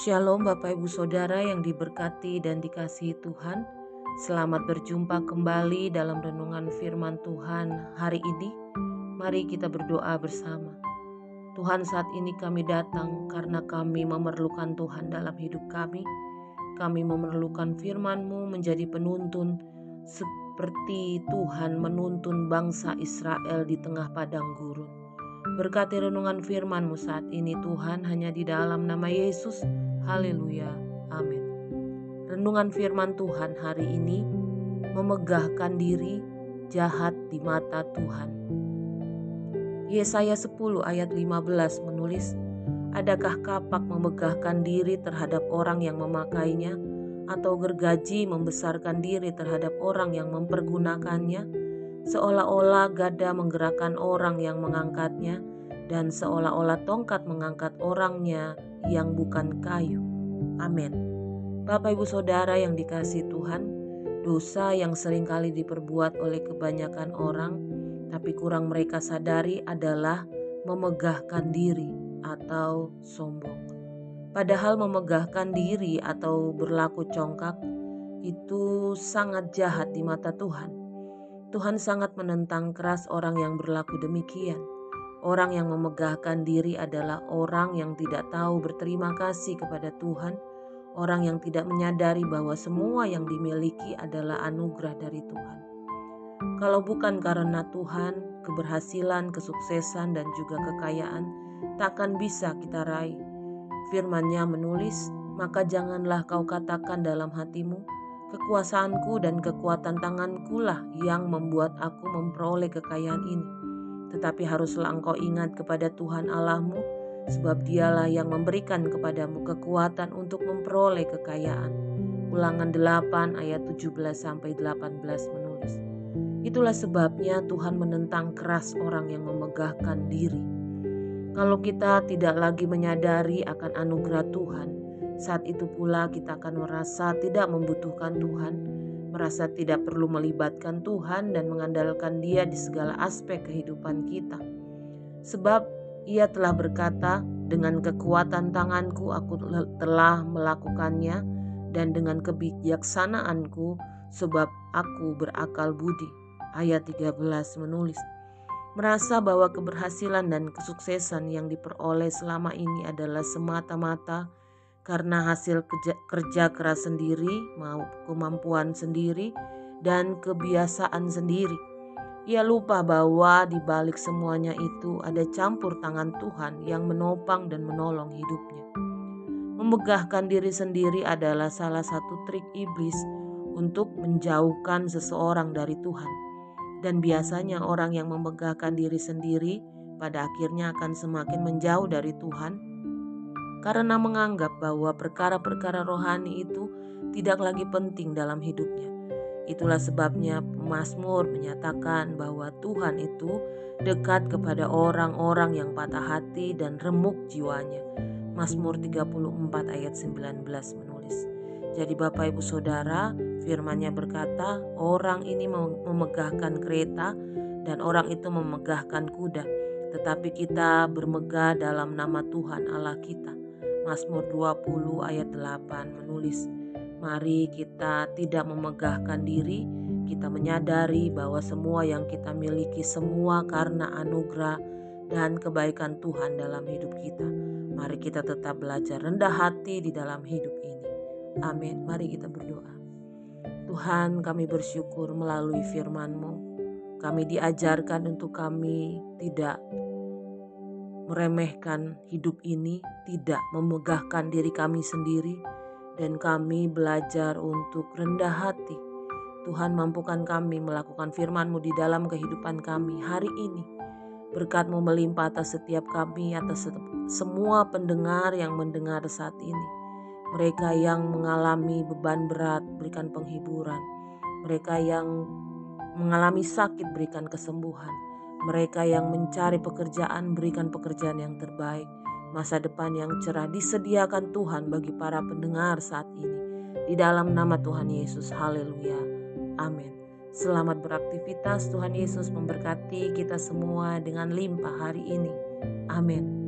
Shalom Bapak Ibu Saudara yang diberkati dan dikasihi Tuhan. Selamat berjumpa kembali dalam renungan firman Tuhan hari ini. Mari kita berdoa bersama. Tuhan, saat ini kami datang karena kami memerlukan Tuhan dalam hidup kami. Kami memerlukan firman-Mu menjadi penuntun seperti Tuhan menuntun bangsa Israel di tengah padang gurun. Berkati renungan firman-Mu saat ini Tuhan, hanya di dalam nama Yesus. Haleluya. Amin. Renungan firman Tuhan hari ini, memegahkan diri jahat di mata Tuhan. Yesaya 10 ayat 15 menulis, adakah kapak memegahkan diri terhadap orang yang memakainya, atau gergaji membesarkan diri terhadap orang yang mempergunakannya? Seolah-olah gada menggerakkan orang yang mengangkatnya, dan seolah-olah tongkat mengangkat orangnya yang bukan kayu. Amin. Bapak Ibu Saudara yang dikasihi Tuhan, dosa yang seringkali diperbuat oleh kebanyakan orang, tapi kurang mereka sadari adalah memegahkan diri atau sombong. Padahal memegahkan diri atau berlaku congkak itu sangat jahat di mata Tuhan. Tuhan sangat menentang keras orang yang berlaku demikian. Orang yang memegahkan diri adalah orang yang tidak tahu berterima kasih kepada Tuhan, orang yang tidak menyadari bahwa semua yang dimiliki adalah anugerah dari Tuhan. Kalau bukan karena Tuhan, keberhasilan, kesuksesan, dan juga kekayaan takkan bisa kita raih. Firman-Nya menulis, maka janganlah kau katakan dalam hatimu, kekuasaanku dan kekuatan tanganku lah yang membuat aku memperoleh kekayaan ini. Tetapi haruslah engkau ingat kepada Tuhan Allahmu, sebab Dialah yang memberikan kepadamu kekuatan untuk memperoleh kekayaan. Ulangan 8 ayat 17-18 menulis. Itulah sebabnya Tuhan menentang keras orang yang memegahkan diri. Kalau kita tidak lagi menyadari akan anugerah Tuhan, saat itu pula kita akan merasa tidak membutuhkan Tuhan, merasa tidak perlu melibatkan Tuhan dan mengandalkan Dia di segala aspek kehidupan kita. Sebab Ia telah berkata, dengan kekuatan tanganku aku telah melakukannya, dan dengan kebijaksanaanku sebab aku berakal budi. Ayat 13 menulis, merasa bahwa keberhasilan dan kesuksesan yang diperoleh selama ini adalah semata-mata karena hasil kerja keras sendiri, mau kemampuan sendiri, dan kebiasaan sendiri. Ia lupa bahwa di balik semuanya itu ada campur tangan Tuhan yang menopang dan menolong hidupnya. Memegahkan diri sendiri adalah salah satu trik iblis untuk menjauhkan seseorang dari Tuhan. Dan biasanya orang yang memegahkan diri sendiri pada akhirnya akan semakin menjauh dari Tuhan, karena menganggap bahwa perkara-perkara rohani itu tidak lagi penting dalam hidupnya. Itulah sebabnya pemazmur menyatakan bahwa Tuhan itu dekat kepada orang-orang yang patah hati dan remuk jiwanya. Mazmur 34 ayat 19 menulis. Jadi Bapak Ibu Saudara, firman-Nya berkata, orang ini memegahkan kereta dan orang itu memegahkan kuda, tetapi kita bermegah dalam nama Tuhan Allah kita. Mazmur 20 ayat 8 menulis, mari kita tidak memegahkan diri, kita menyadari bahwa semua yang kita miliki semua karena anugerah dan kebaikan Tuhan dalam hidup kita. Mari kita tetap belajar rendah hati di dalam hidup ini. Amin. Mari kita berdoa. Tuhan, kami bersyukur melalui firman-Mu. Kami diajarkan untuk kami tidak meremehkan hidup ini, tidak memegahkan diri kami sendiri, dan kami belajar untuk rendah hati. Tuhan, mampukan kami melakukan firman-Mu di dalam kehidupan kami hari ini. Berkat-Mu melimpah atas setiap kami, atas semua pendengar yang mendengar saat ini. Mereka yang mengalami beban berat, berikan penghiburan. Mereka yang mengalami sakit, berikan kesembuhan. Mereka yang mencari pekerjaan, berikan pekerjaan yang terbaik. Masa depan yang cerah disediakan Tuhan bagi para pendengar saat ini. Di dalam nama Tuhan Yesus, haleluya, amin. Selamat beraktivitas, Tuhan Yesus memberkati kita semua dengan limpah hari ini, amin.